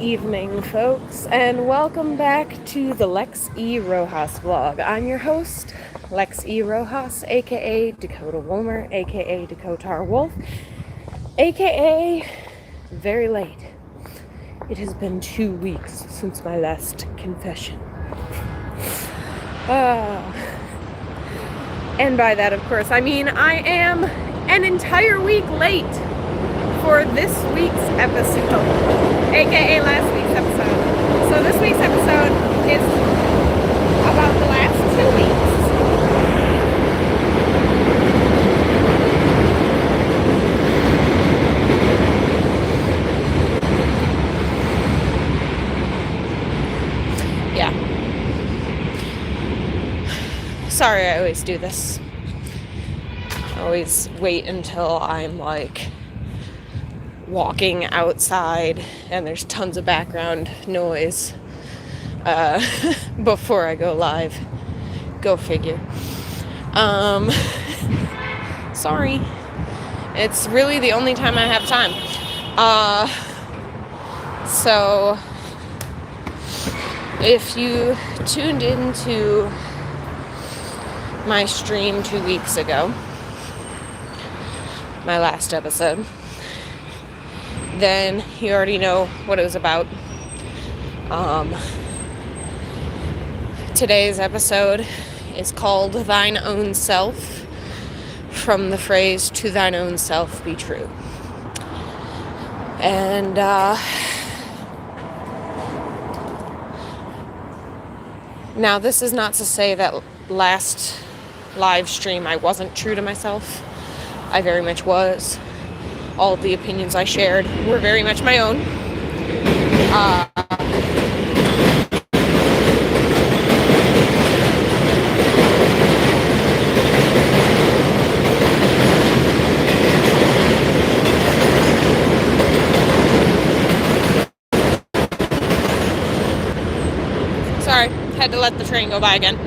evening, folks, and welcome back to the Lex E. Rojas vlog. I'm your host, Lex E. Rojas, aka Dakota Wolmer, aka Dakota Wolf, aka very late. It has been 2 weeks since my last confession. And by that, of course, I mean I am an entire week late for this week's episode, aka last week's episode. So this week's episode is about the last 2 weeks. Yeah. Sorry, I always do this. I always wait until I'm like walking outside and there's tons of background noise before I go live. Go figure. Sorry. It's really the only time I have time. So if you tuned into my stream 2 weeks ago, my last episode, then you already know what it was about. Today's episode is called Thine Own Self, from the phrase, to thine own self be true. And now this is not to say that last live stream I wasn't true to myself. I very much was. All of the opinions I shared were very much my own. Sorry, had to let the train go by again.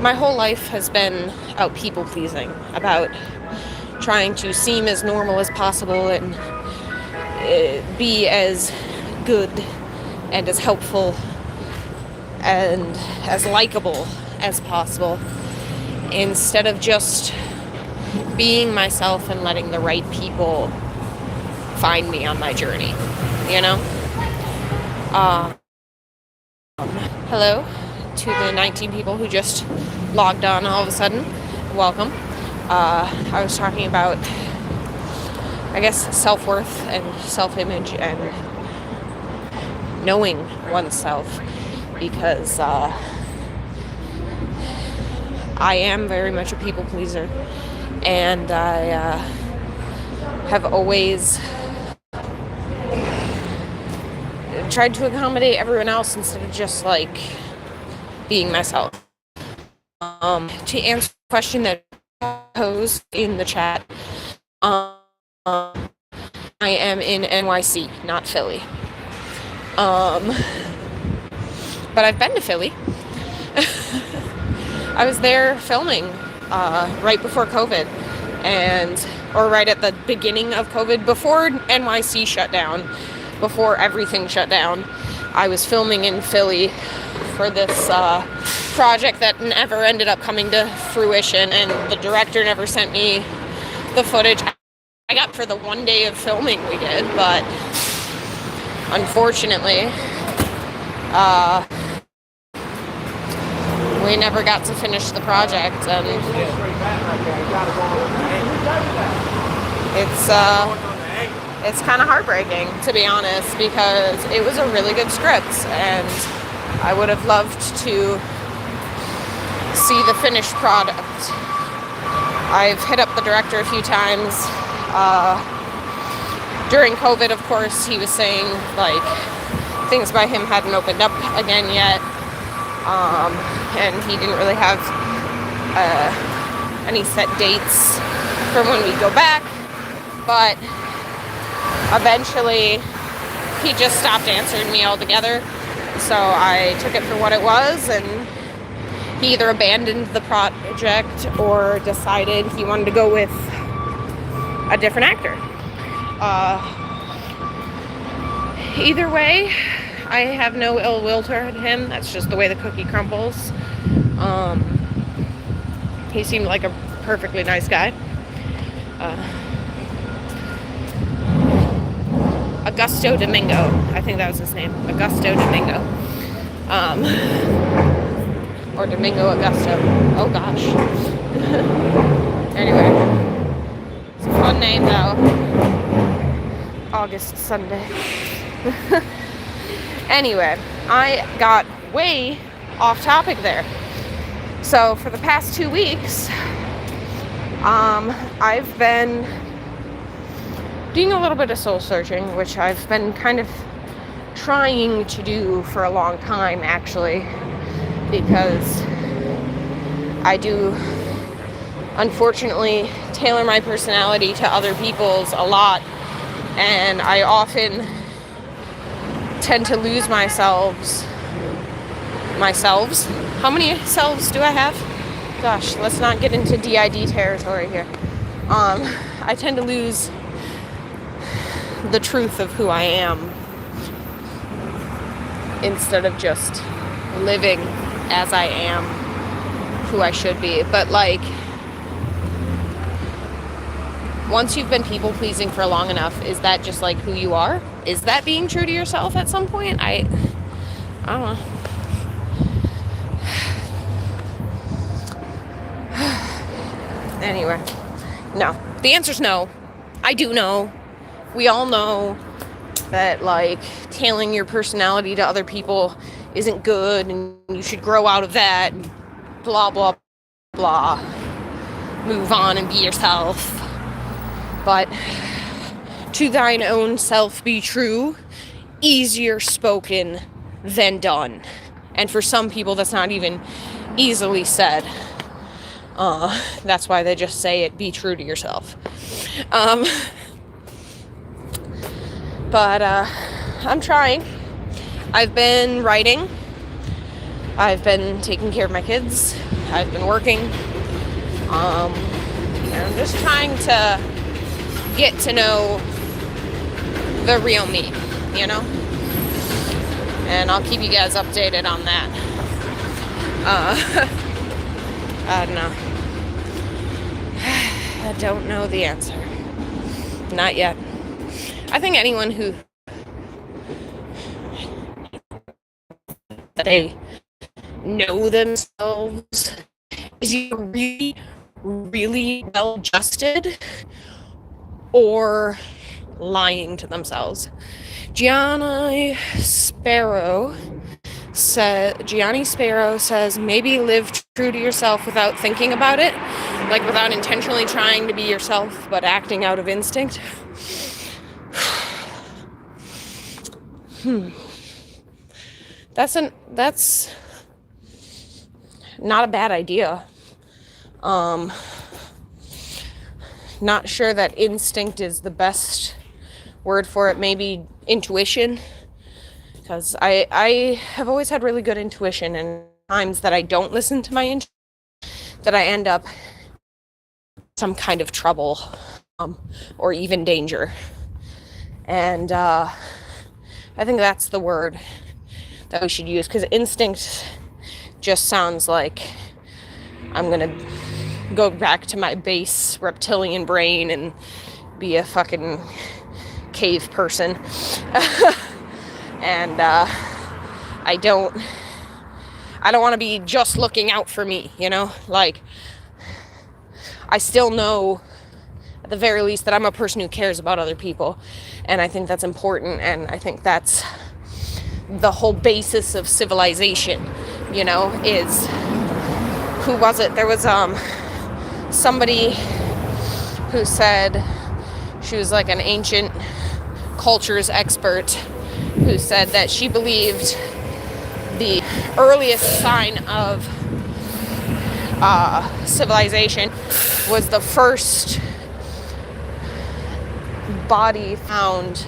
My whole life has been about people pleasing, about trying to seem as normal as possible and be as good and as helpful and as likable as possible, instead of just being myself and letting the right people find me on my journey, you know? Hello to the 19 people who just logged on all of a sudden. Welcome. I was talking about, I guess, self-worth and self-image and knowing oneself, because I am very much a people pleaser, and I have always tried to accommodate everyone else instead of just like being myself. To answer the question that posed in the chat, I am in NYC, not Philly. But I've been to Philly. I was there filming right before COVID, or right at the beginning of COVID, before NYC shut down, before everything shut down. I was filming in Philly for this project that never ended up coming to fruition, and the director never sent me the footage I got for the one day of filming we did, but unfortunately we never got to finish the project, and it's kind of heartbreaking, to be honest, because it was a really good script, and I would have loved to see the finished product. I've hit up the director a few times. During COVID, of course, he was saying, like, things by him hadn't opened up again yet, and he didn't really have any set dates for when we go back, but eventually he just stopped answering me altogether. So I took it for what it was, and he either abandoned the project or decided he wanted to go with a different actor. Either way, I have no ill will toward him. That's just the way the cookie crumbles. He seemed like a perfectly nice guy. Augusto Domingo, I think that was his name. Augusto Domingo. Or Domingo Augusto. Oh gosh. Anyway, it's a fun name though. August Sunday. Anyway, I got way off topic there. So for the past 2 weeks, I've been doing a little bit of soul searching, which I've been kind of trying to do for a long time, actually, because I do, unfortunately, tailor my personality to other people's a lot, and I often tend to lose myselves. How many selves do I have? Gosh, let's not get into DID territory here. I tend to lose the truth of who I am instead of just living as I am, who I should be. But like, once you've been people pleasing for long enough, is that just like who you are? Is that being true to yourself at some point? I don't know. Anyway, no. The answer's no. I do know. We all know that, like, tailoring your personality to other people isn't good and you should grow out of that and blah, blah, blah. Move on and be yourself. But to thine own self be true, easier spoken than done. And for some people, that's not even easily said. That's why they just say it, be true to yourself. But I'm trying. I've been writing. I've been taking care of my kids. I've been working. And I'm just trying to get to know the real me, you know? And I'll keep you guys updated on that. I don't know. I don't know the answer. Not yet. I think anyone who they know themselves is either really, really well adjusted or lying to themselves. Gianni Sparrow says maybe live true to yourself without thinking about it, like without intentionally trying to be yourself but acting out of instinct. That's not a bad idea. Not sure that instinct is the best word for it. Maybe intuition, because I have always had really good intuition, and times that I don't listen to my intuition, that I end up some kind of trouble, or even danger. And I think that's the word that we should use, because instinct just sounds like I'm gonna go back to my base reptilian brain and be a fucking cave person. And I don't want to be just looking out for me, you know? Like, I still know at the very least that I'm a person who cares about other people, and I think that's important, and I think that's the whole basis of civilization, you know, is, who was it? There was somebody who said, she was like an ancient cultures expert, who said that she believed the earliest sign of civilization was the first body found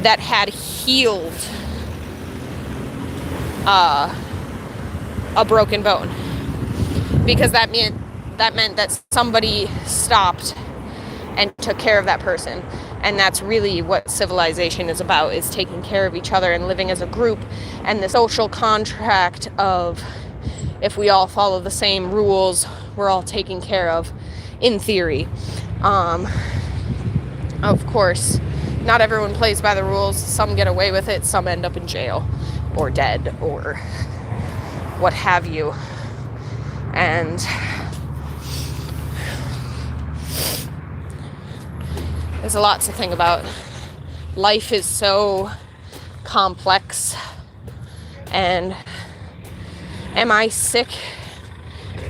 that had healed a broken bone, because that meant that somebody stopped and took care of that person. And that's really what civilization is about, is taking care of each other and living as a group, and the social contract of, if we all follow the same rules, we're all taken care of, in theory. Of course, not everyone plays by the rules. Some get away with it, some end up in jail or dead or what have you. And there's a lot to think about. Life is so complex, and am I sick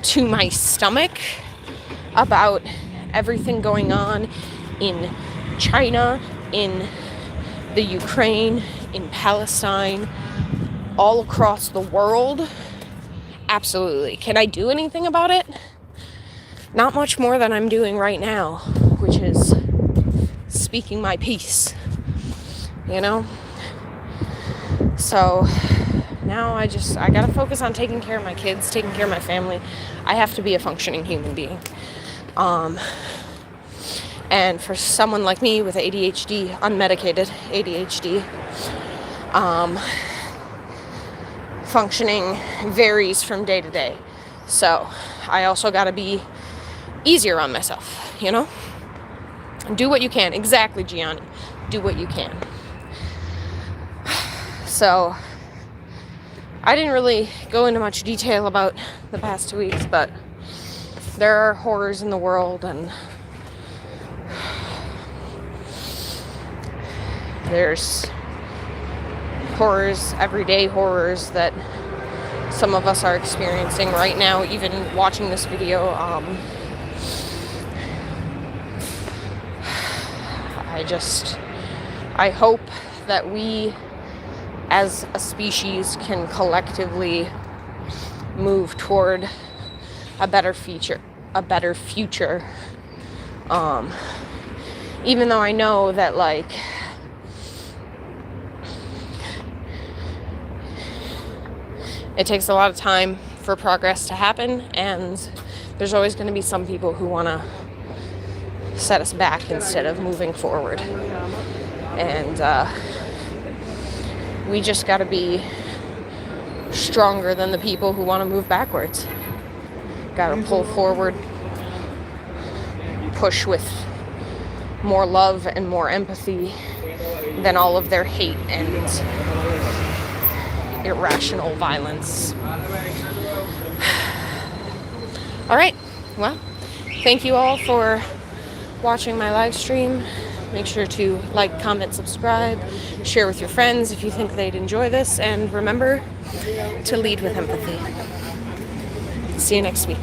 to my stomach about everything going on in China, in the Ukraine, in Palestine, all across the world? Absolutely. Can I do anything about it? Not much more than I'm doing right now, which is speaking my piece, you know? So now I gotta focus on taking care of my kids, taking care of my family. I have to be a functioning human being. And for someone like me with ADHD, unmedicated ADHD, functioning varies from day to day. So I also gotta be easier on myself, you know? Do what you can. Exactly, Gianni. Do what you can. So I didn't really go into much detail about the past 2 weeks, but there are horrors in the world, and there's horrors, everyday horrors, that some of us are experiencing right now, even watching this video. I hope that we as a species can collectively move toward a better future. Even though I know that, like, it takes a lot of time for progress to happen, and there's always going to be some people who want to set us back instead of moving forward. And we just got to be stronger than the people who want to move backwards. Got to pull forward, push with more love and more empathy than all of their hate and irrational violence. All right, well, thank you all for watching my live stream. Make sure to like, comment, subscribe, share with your friends if you think they'd enjoy this, and remember to lead with empathy. See you next week.